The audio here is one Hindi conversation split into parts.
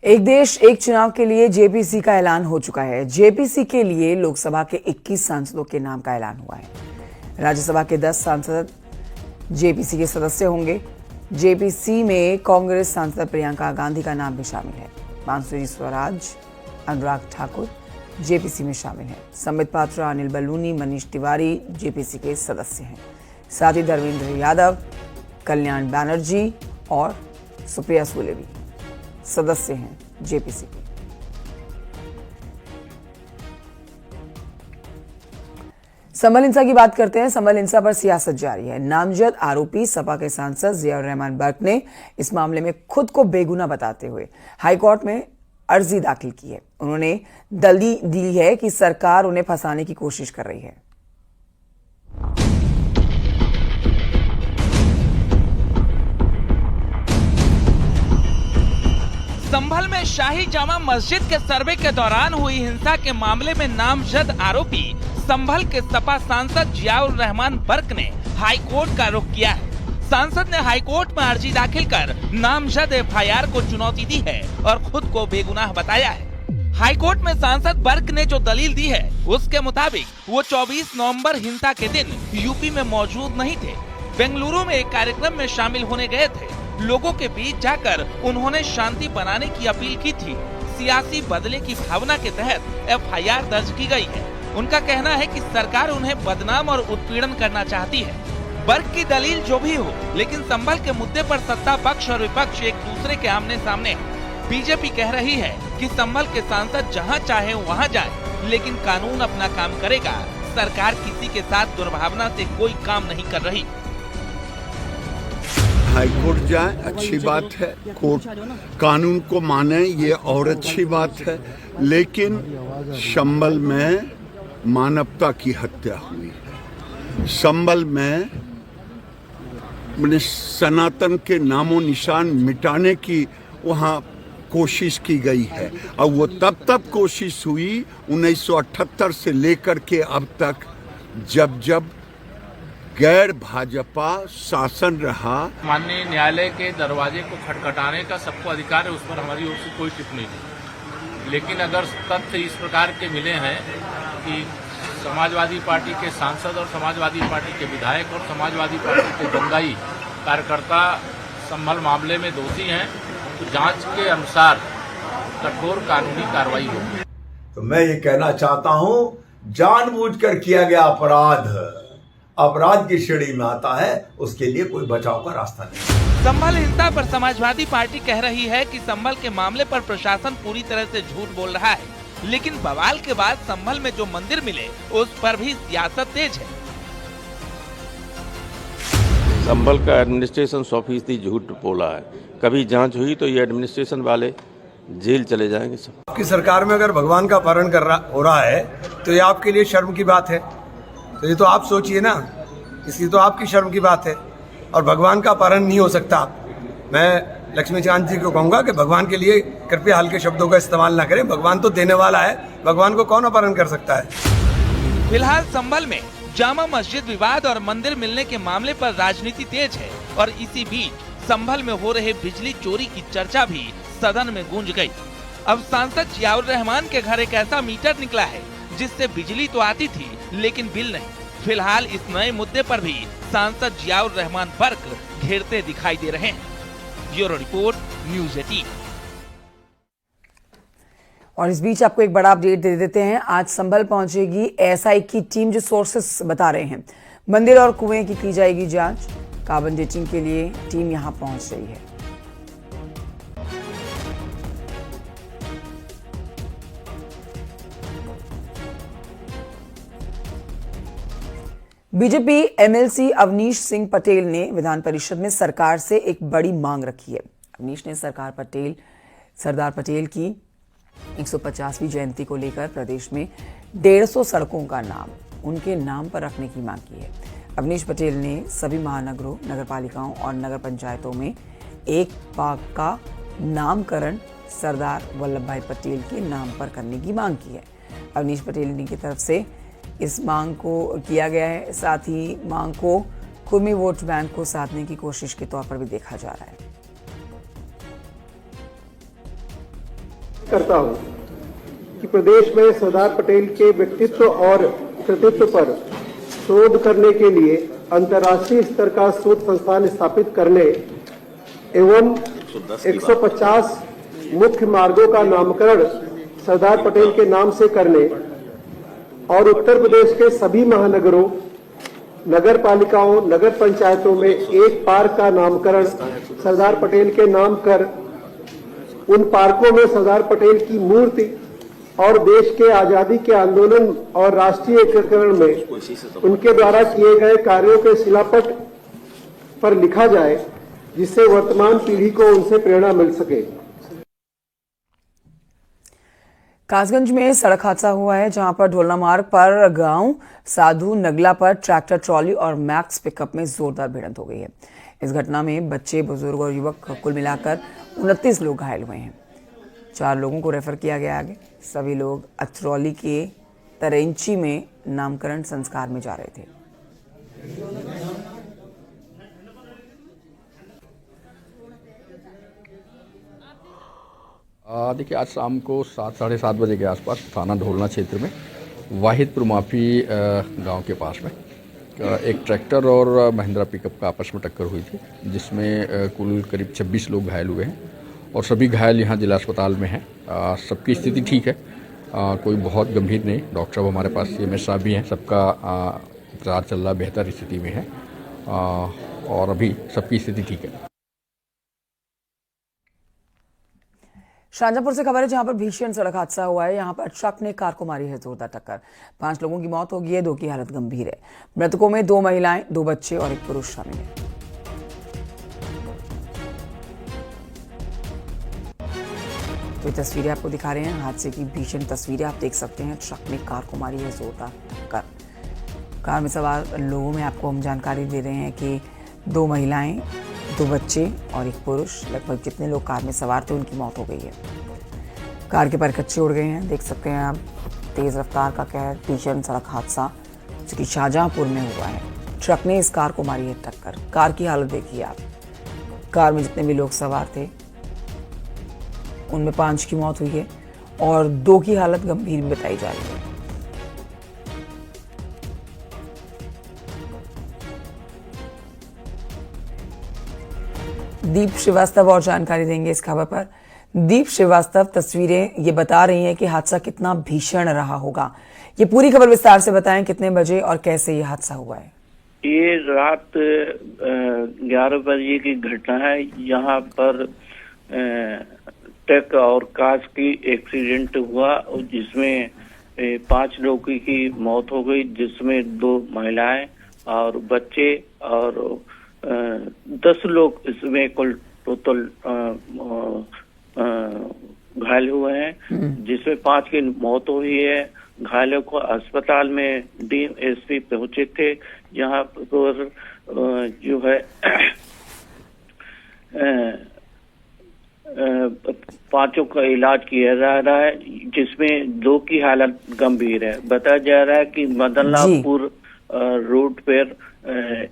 एक देश एक चुनाव के लिए जेपीसी का ऐलान हो चुका है। जेपीसी के लिए लोकसभा के 21 सांसदों के नाम का ऐलान हुआ है। राज्यसभा के 10 सांसद जेपीसी के सदस्य होंगे। जेपीसी में कांग्रेस सांसद प्रियंका गांधी का नाम भी शामिल है। बांसुरी स्वराज, अनुराग ठाकुर जेपीसी में शामिल हैं। संबित पात्रा, अनिल बलूनी, मनीष तिवारी जेपीसी के सदस्य हैं। साथ ही धर्मेंद्र यादव, कल्याण बनर्जी और सुप्रिया सुले भी सदस्य हैं जेपीसी के। संभल हिंसा की बात करते हैं। संभल हिंसा पर सियासत जारी है। नामजद आरोपी सपा के सांसद जियाउर रहमान बर्क ने इस मामले में खुद को बेगुनाह बताते हुए हाईकोर्ट में अर्जी दाखिल की है। उन्होंने दलील दी है कि सरकार उन्हें फंसाने की कोशिश कर रही है। संभल में शाही जामा मस्जिद के सर्वे के दौरान हुई हिंसा के मामले में नामजद आरोपी संभल के सपा सांसद जियाउर रहमान बर्क ने हाईकोर्ट का रुख किया है। सांसद ने हाईकोर्ट में अर्जी दाखिल कर नामजद एफआईआर को चुनौती दी है और खुद को बेगुनाह बताया है। हाईकोर्ट में सांसद बर्क ने जो दलील दी है उसके मुताबिक वो 24 नवंबर हिंसा के दिन यूपी में मौजूद नहीं थे। बेंगलुरु में एक कार्यक्रम में शामिल होने गए थे। लोगों के बीच जाकर उन्होंने शांति बनाने की अपील की थी। सियासी बदले की भावना के तहत एफआईआर दर्ज की गई है। उनका कहना है कि सरकार उन्हें बदनाम और उत्पीड़न करना चाहती है। बर्क की दलील जो भी हो, लेकिन संभल के मुद्दे पर सत्ता पक्ष और विपक्ष एक दूसरे के आमने सामने है। बीजेपी कह रही है कि संभल के सांसद जहां चाहे वहां जाए, लेकिन कानून अपना काम करेगा। सरकार किसी के साथ दुर्भावना से कोई काम नहीं कर रही। हाईकोर्ट जाए अच्छी बात है, कोर्ट कानून को माने ये और अच्छी बात है, लेकिन संभल में मानवता की हत्या हुई है। संभल में सनातन के नामो निशान मिटाने की वहाँ कोशिश की गई है और वो तब कोशिश हुई 1978 से लेकर के अब तक, जब गैर भाजपा शासन रहा। माननीय न्यायालय के दरवाजे को खटखटाने का सबको अधिकार है, उस पर हमारी ओर से कोई टिप्पणी नहीं। लेकिन अगर तथ्य इस प्रकार के मिले हैं कि समाजवादी पार्टी के सांसद और समाजवादी पार्टी के विधायक और समाजवादी पार्टी के दंगाई कार्यकर्ता संभल मामले में दोषी हैं, तो जांच के अनुसार कठोर कानूनी कार्रवाई होगी। तो मैं ये कहना चाहता हूं, जानबूझकर किया गया अपराध की श्रेणी में आता है, उसके लिए कोई बचाव का रास्ता नहीं। संभल हिंसा पर समाजवादी पार्टी कह रही है कि संभल के मामले पर प्रशासन पूरी तरह से झूठ बोल रहा है, लेकिन बवाल के बाद संभल में जो मंदिर मिले उस पर भी सियासत तेज है। संभल का एडमिनिस्ट्रेशन 100% झूठ बोला है। कभी जांच हुई तो ये एडमिनिस्ट्रेशन वाले जेल चले जाएंगे सब। आपकी सरकार में अगर भगवान का अपहरण हो रहा है तो ये आपके लिए शर्म की बात है। तो ये तो आप सोचिए ना, इसकी तो आपकी शर्म की बात है। और भगवान का अपहरण नहीं हो सकता। मैं लक्ष्मीकांत जी को कहूंगा कि भगवान के लिए कृपया हल्के शब्दों का इस्तेमाल ना करें। भगवान तो देने वाला है, भगवान को कौन अपहरण कर सकता है। फिलहाल संभल में जामा मस्जिद विवाद और मंदिर मिलने के मामले पर राजनीति तेज है और इसी बीच संभल में हो रहे बिजली चोरी की चर्चा भी सदन में गूंज गई। अब सांसद जियाउर रहमान के घर एक ऐसा मीटर निकला है जिससे बिजली तो आती थी लेकिन बिल नहीं। फिलहाल इस नए मुद्दे पर भी सांसद जियाउर रहमान बर्क घेरते दिखाई दे रहे हैं। Bureau report, news 18। और इस बीच आपको एक बड़ा अपडेट दे देते हैं। आज संभल पहुंचेगी एसआई की टीम, जो सोर्सेस बता रहे हैं। मंदिर और कुएं की जाएगी जांच। कार्बन डेटिंग के लिए टीम यहां पहुंच रही है। बीजेपी एमएलसी अवनीश सिंह पटेल ने विधान परिषद में सरकार से एक बड़ी मांग रखी है। अवनीश ने सरदार पटेल की 150वीं जयंती को लेकर प्रदेश में 150 सड़कों का नाम उनके नाम पर रखने की मांग की है। अवनीश पटेल ने सभी महानगरों, नगरपालिकाओं और नगर पंचायतों में एक पार्क का नामकरण सरदार वल्लभ भाई पटेल के नाम पर करने की मांग की है। अवनीश पटेल की तरफ से इस मांग को किया गया है। साथ ही मांग को कुर्मी वोट बैंक को साधने की कोशिश के तौर पर भी देखा जा रहा है। करता हूं कि प्रदेश में सरदार पटेल के व्यक्तित्व और कृतित्व पर शोध करने के लिए अंतर्राष्ट्रीय स्तर का शोध संस्थान स्थापित करने एवं 150 मुख्य मार्गों का नामकरण सरदार पटेल के नाम से करने और उत्तर प्रदेश के सभी महानगरों, नगर पालिकाओं, नगर पंचायतों में एक पार्क का नामकरण सरदार पटेल के नाम कर उन पार्कों में सरदार पटेल की मूर्ति और देश के आजादी के आंदोलन और राष्ट्रीय एकीकरण में उनके द्वारा किए गए कार्यों के शिलापट पर लिखा जाए, जिससे वर्तमान पीढ़ी को उनसे प्रेरणा मिल सके। कासगंज में सड़क हादसा हुआ है, जहां पर ढोलना मार्ग पर गांव साधु नगला पर ट्रैक्टर ट्रॉली और मैक्स पिकअप में जोरदार भिड़ंत हो गई है। इस घटना में बच्चे, बुजुर्ग और युवक कुल मिलाकर 29 लोग घायल हुए हैं। 4 लोगों को रेफर किया गया आगे। सभी लोग अतरौली के तरेंची में नामकरण संस्कार में जा रहे थे। देखिए, आज शाम को 7 साढ़े 7 बजे के आसपास थाना ढोलना क्षेत्र में वाहिदपुर माफी गांव के पास में एक ट्रैक्टर और महिंद्रा पिकअप का आपस में टक्कर हुई थी, जिसमें कुल करीब 26 लोग घायल हुए हैं और सभी घायल यहां जिला अस्पताल में हैं। सबकी स्थिति ठीक है, कोई बहुत गंभीर नहीं। डॉक्टर साहब हमारे पास CMS साहब भी हैं, सबका उपचार चल रहा, बेहतर स्थिति में है और अभी सबकी स्थिति ठीक है। शाहजहांपुर से खबर है, जहां पर भीषण सड़क हादसा हुआ है। यहां पर ट्रक ने कार को मारी है जोरदार टक्कर। 5 लोगों की मौत हो गई है, 2 की हालत गंभीर है। मृतकों में 2 महिलाएं, 2 बच्चे और 1 पुरुष शामिल है। तो ये तस्वीरें आपको दिखा रहे हैं, हादसे की भीषण तस्वीरें आप देख सकते हैं। ट्रक ने कार को मारी है जोरदार टक्कर। कार में सवार लोगों में आपको हम जानकारी दे रहे हैं कि 2 महिलाएं, 2 बच्चे और 1 पुरुष, लगभग जितने लोग कार में सवार थे उनकी मौत हो गई है। कार के परखच्चे उड़ गए हैं, देख सकते हैं आप। तेज रफ्तार का कहर, भीषण सड़क हादसा जो कि शाहजहांपुर में हुआ है। ट्रक ने इस कार को मारी है टक्कर। कार की हालत देखिए आप। कार में जितने भी लोग सवार थे उनमें 5 की मौत हुई है और 2 की हालत गंभीर बताई जा रही है। दीप श्रीवास्तव और जानकारी देंगे इस खबर पर। दीप श्रीवास्तव, तस्वीरें ये बता रही हैं कि हादसा कितना भीषण रहा होगा। ये पूरी खबर विस्तार से बताएं, कितने बजे और कैसे ये हादसा हुआ है। ये रात 11 बजे की घटना है। यहाँ पर ट्रक और कार की एक्सीडेंट हुआ, जिसमें 5 लोगों की मौत हो गई, जिसमें 2 महिलाएं और बच्चे और 10 लोग इसमें कुल टोटल घायल हुए हैं, जिसमें 5 की मौत हुई है। घायलों को अस्पताल में DMSP पहुंचे थे। यहाँ पर जो है 5 का इलाज किया जा रहा है, जिसमें 2 की हालत गंभीर है। बताया जा रहा है कि मदनलापुर रोड पर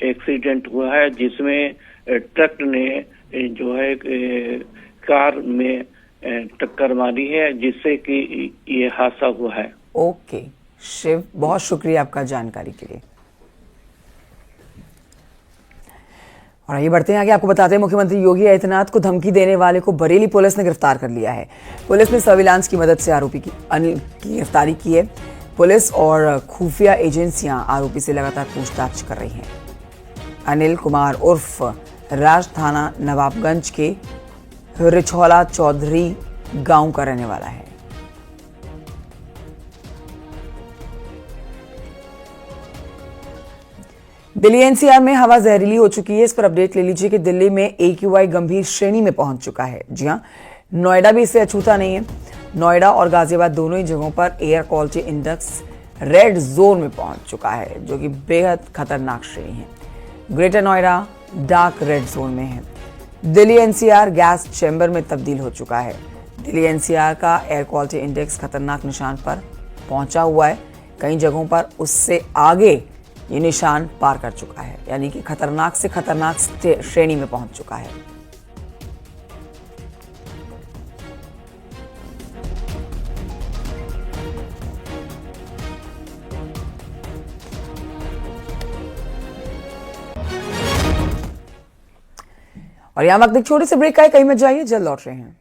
एक्सीडेंट हुआ है, जिसमें ट्रक ने जो है कार में टक्कर मारी है, जिससे कि ये हादसा हुआ है। ओके शिव, बहुत शुक्रिया आपका जानकारी के लिए। और आइए बढ़ते हैं आगे। आपको बताते हैं, मुख्यमंत्री योगी आदित्यनाथ को धमकी देने वाले को बरेली पुलिस ने गिरफ्तार कर लिया है। पुलिस ने सर्विलांस की मदद से आरोपी अनिल की गिरफ्तारी की है। पुलिस और खुफिया एजेंसियां आरोपी से लगातार पूछताछ कर रही हैं। अनिल कुमार उर्फ राज थाना नवाबगंज के रिछौला चौधरी गांव का रहने वाला है। दिल्ली NCR में हवा जहरीली हो चुकी है। इस पर अपडेट ले लीजिए कि दिल्ली में AQI गंभीर श्रेणी में पहुंच चुका है। जी हां, नोएडा भी इससे अछूता नहीं है। नोएडा और गाजियाबाद दोनों ही जगहों पर air quality index red zone में पहुंच चुका है, जो कि बेहद खतरनाक श्रेणी है। Greater Noida dark red zone में है। दिल्ली NCR गैस चैम्बर में तब्दील हो चुका है। दिल्ली NCR का एयर क्वालिटी इंडेक्स खतरनाक निशान पर पहुंचा हुआ है। कई जगहों पर उससे आगे ये निशान पार कर चुका है, यानी कि खतरनाक से खतरनाक श्रेणी में पहुंच चुका है। और यहाँ वक्त एक छोटे से ब्रेक का है, कहीं मत जाइए, जल्द लौट रहे हैं।